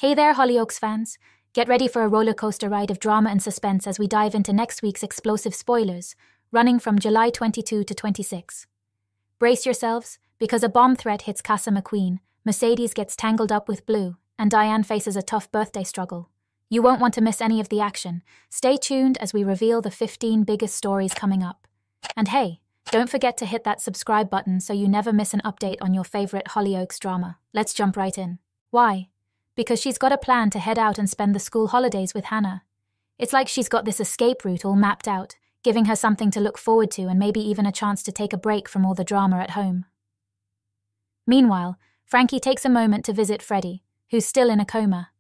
Hey there, Hollyoaks fans. Get ready for a roller coaster ride of drama and suspense as we dive into next week's explosive spoilers, running from July 22 to 26. Brace yourselves, because a bomb threat hits Casa McQueen, Mercedes gets tangled up with Blue, and Diane faces a tough birthday struggle. You won't want to miss any of the action. Stay tuned as we reveal the 15 biggest stories coming up. And hey, don't forget to hit that subscribe button so you never miss an update on your favorite Hollyoaks drama. Let's jump right in. Why? Because she's got a plan to head out and spend the school holidays with Hannah. It's like she's got this escape route all mapped out, giving her something to look forward to and maybe even a chance to take a break from all the drama at home. Meanwhile, Frankie takes a moment to visit Freddie, who's still in a coma.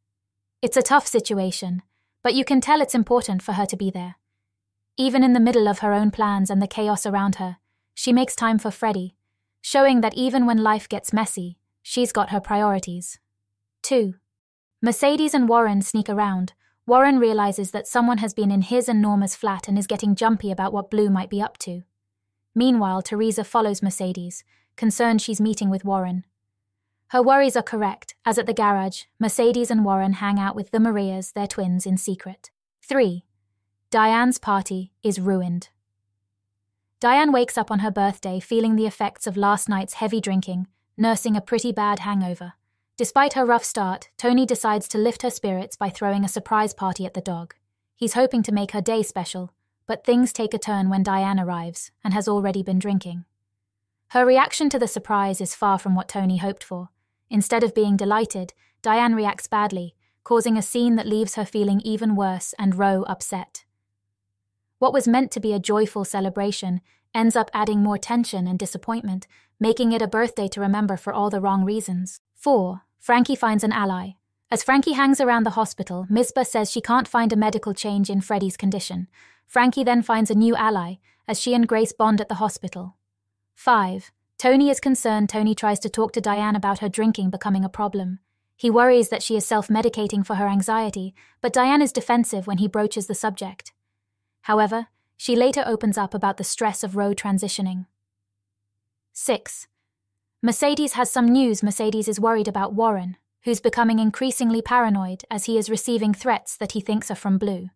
It's a tough situation, but you can tell it's important for her to be there. Even in the middle of her own plans and the chaos around her, she makes time for Freddie, showing that even when life gets messy, she's got her priorities. 2. Mercedes and Warren sneak around. Warren realizes that someone has been in his and Norma's flat and is getting jumpy about what Blue might be up to. Meanwhile, Teresa follows Mercedes, concerned she's meeting with Warren. Her worries are correct, as at the garage, Mercedes and Warren hang out with the Marias, their twins, in secret. 3. Diane's party is ruined. Diane wakes up on her birthday feeling the effects of last night's heavy drinking, nursing a pretty bad hangover. Despite her rough start, Tony decides to lift her spirits by throwing a surprise party at the dog. He's hoping to make her day special, but things take a turn when Diane arrives and has already been drinking. Her reaction to the surprise is far from what Tony hoped for. Instead of being delighted, Diane reacts badly, causing a scene that leaves her feeling even worse and Ro upset. What was meant to be a joyful celebration ends up adding more tension and disappointment, making it a birthday to remember for all the wrong reasons. 4. Frankie finds an ally. As Frankie hangs around the hospital, Misbah says she can't find a medical change in Freddie's condition. Frankie then finds a new ally, as she and Grace bond at the hospital. 5. Tony is concerned. Tony tries to talk to Diane about her drinking becoming a problem. He worries that she is self-medicating for her anxiety, but Diane is defensive when he broaches the subject. However, she later opens up about the stress of Ro transitioning. 6. Mercedes has some news. Mercedes is worried about Warren, who's becoming increasingly paranoid as he is receiving threats that he thinks are from Blue.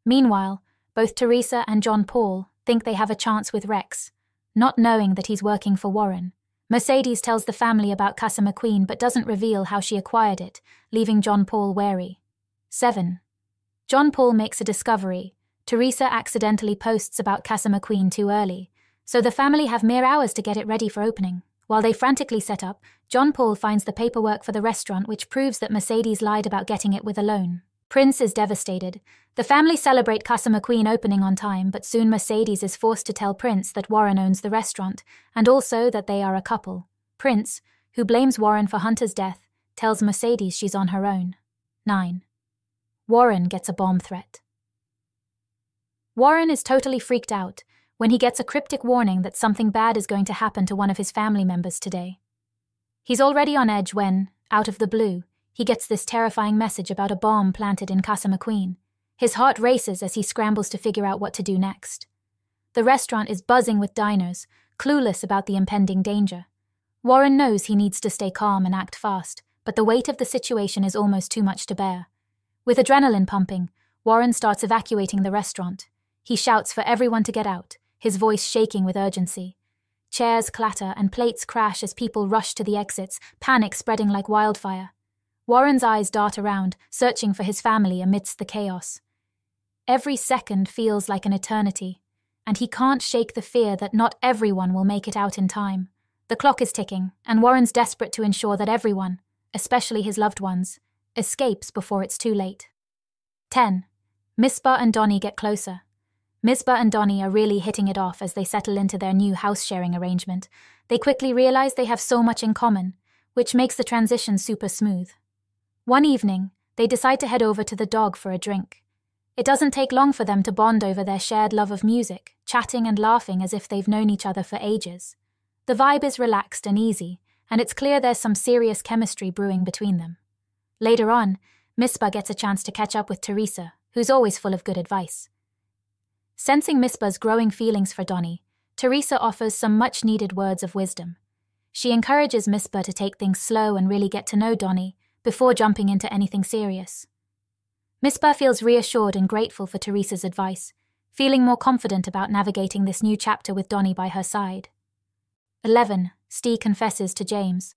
Meanwhile, both Teresa and John Paul think they have a chance with Rex, not knowing that he's working for Warren. Mercedes tells the family about Casa McQueen but doesn't reveal how she acquired it, leaving John Paul wary. 7. John Paul makes a discovery. Teresa accidentally posts about Casa McQueen too early, so the family have mere hours to get it ready for opening. While they frantically set up, John Paul finds the paperwork for the restaurant which proves that Mercedes lied about getting it with a loan. Prince is devastated. The family celebrate Casa McQueen opening on time, but soon Mercedes is forced to tell Prince that Warren owns the restaurant, and also that they are a couple. Prince, who blames Warren for Hunter's death, tells Mercedes she's on her own. 9. Warren gets a bomb threat. Warren is totally freaked out when he gets a cryptic warning that something bad is going to happen to one of his family members today. He's already on edge when, out of the blue, he gets this terrifying message about a bomb planted in Casa McQueen. His heart races as he scrambles to figure out what to do next. The restaurant is buzzing with diners, clueless about the impending danger. Warren knows he needs to stay calm and act fast, but the weight of the situation is almost too much to bear. With adrenaline pumping, Warren starts evacuating the restaurant. He shouts for everyone to get out, his voice shaking with urgency. Chairs clatter and plates crash as people rush to the exits, panic spreading like wildfire. Warren's eyes dart around, searching for his family amidst the chaos. Every second feels like an eternity, and he can't shake the fear that not everyone will make it out in time. The clock is ticking, and Warren's desperate to ensure that everyone, especially his loved ones, escapes before it's too late. 10. Misbah and Donny get closer. Misbah and Donny are really hitting it off as they settle into their new house-sharing arrangement. They quickly realize they have so much in common, which makes the transition super smooth. One evening, they decide to head over to the dog for a drink. It doesn't take long for them to bond over their shared love of music, chatting and laughing as if they've known each other for ages. The vibe is relaxed and easy, and it's clear there's some serious chemistry brewing between them. Later on, Misbah gets a chance to catch up with Teresa, who's always full of good advice. Sensing Misbah's growing feelings for Donny, Teresa offers some much-needed words of wisdom. She encourages Misbah to take things slow and really get to know Donny, before jumping into anything serious. Misbah feels reassured and grateful for Teresa's advice, feeling more confident about navigating this new chapter with Donny by her side. 11. Stee confesses to James.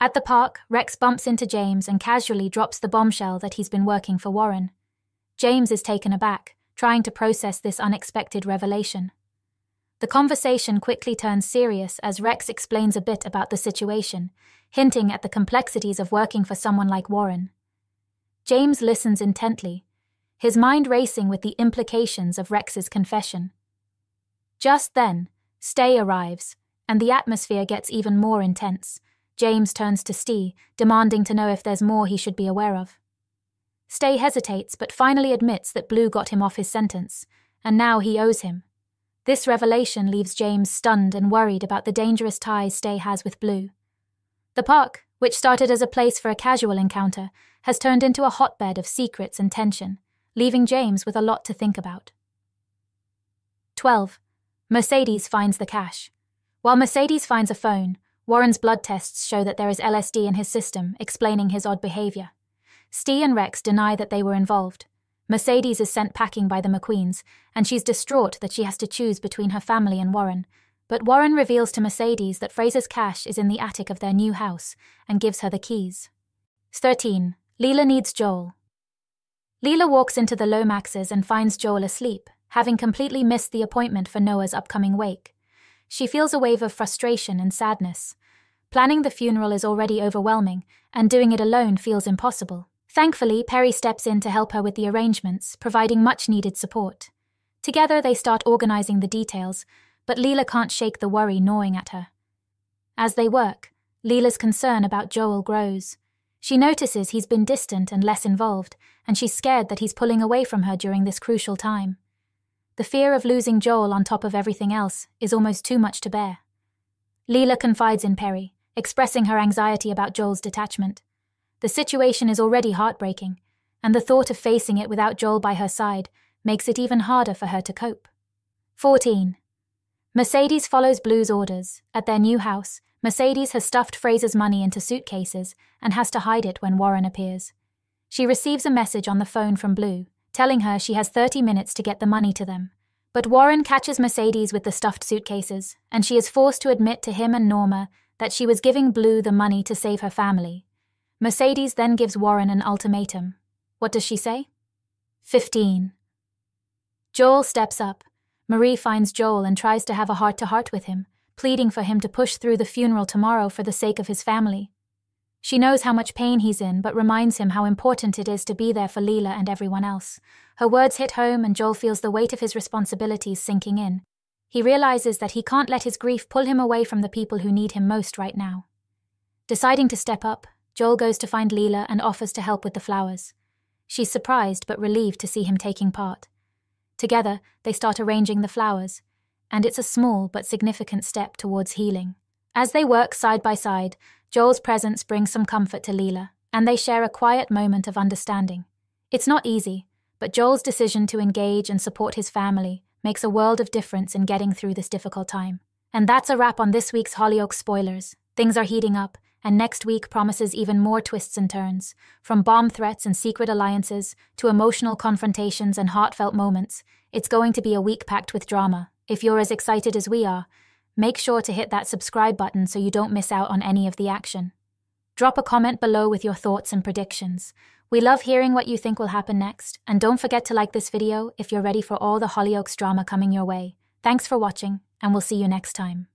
At the park, Rex bumps into James and casually drops the bombshell that he's been working for Warren. James is taken aback, trying to process this unexpected revelation. The conversation quickly turns serious as Rex explains a bit about the situation, hinting at the complexities of working for someone like Warren. James listens intently, his mind racing with the implications of Rex's confession. Just then, Stee arrives, and the atmosphere gets even more intense. James turns to Stee, demanding to know if there's more he should be aware of. Stee hesitates but finally admits that Blue got him off his sentence, and now he owes him. This revelation leaves James stunned and worried about the dangerous ties Stee has with Blue. The park, which started as a place for a casual encounter, has turned into a hotbed of secrets and tension, leaving James with a lot to think about. 12. Mercedes finds the cash. While Mercedes finds a phone, Warren's blood tests show that there is LSD in his system, explaining his odd behavior. Stee and Rex deny that they were involved. Mercedes is sent packing by the McQueens, and she's distraught that she has to choose between her family and Warren. But Warren reveals to Mercedes that Fraser's cash is in the attic of their new house and gives her the keys. 13. Leela needs Joel. Leela walks into the Lomaxes and finds Joel asleep, having completely missed the appointment for Noah's upcoming wake. She feels a wave of frustration and sadness. Planning the funeral is already overwhelming, and doing it alone feels impossible. Thankfully, Perry steps in to help her with the arrangements, providing much-needed support. Together, they start organizing the details, but Leela can't shake the worry gnawing at her. As they work, Leela's concern about Joel grows. She notices he's been distant and less involved, and she's scared that he's pulling away from her during this crucial time. The fear of losing Joel on top of everything else is almost too much to bear. Leela confides in Perry, expressing her anxiety about Joel's detachment. The situation is already heartbreaking, and the thought of facing it without Joel by her side makes it even harder for her to cope. 14. Mercedes follows Blue's orders. At their new house, Mercedes has stuffed Fraser's money into suitcases and has to hide it when Warren appears. She receives a message on the phone from Blue, telling her she has 30 minutes to get the money to them. But Warren catches Mercedes with the stuffed suitcases, and she is forced to admit to him and Norma that she was giving Blue the money to save her family. Mercedes then gives Warren an ultimatum. What does she say? 15. Joel steps up. Marie finds Joel and tries to have a heart-to-heart with him, pleading for him to push through the funeral tomorrow for the sake of his family. She knows how much pain he's in, but reminds him how important it is to be there for Leela and everyone else. Her words hit home, and Joel feels the weight of his responsibilities sinking in. He realizes that he can't let his grief pull him away from the people who need him most right now. Deciding to step up, Joel goes to find Leela and offers to help with the flowers. She's surprised but relieved to see him taking part. Together, they start arranging the flowers, and it's a small but significant step towards healing. As they work side by side, Joel's presence brings some comfort to Leela, and they share a quiet moment of understanding. It's not easy, but Joel's decision to engage and support his family makes a world of difference in getting through this difficult time. And that's a wrap on this week's Hollyoaks spoilers. Things are heating up, and next week promises even more twists and turns. From bomb threats and secret alliances to emotional confrontations and heartfelt moments, it's going to be a week packed with drama. If you're as excited as we are, make sure to hit that subscribe button so you don't miss out on any of the action. Drop a comment below with your thoughts and predictions. We love hearing what you think will happen next, and don't forget to like this video if you're ready for all the Hollyoaks drama coming your way. Thanks for watching, and we'll see you next time.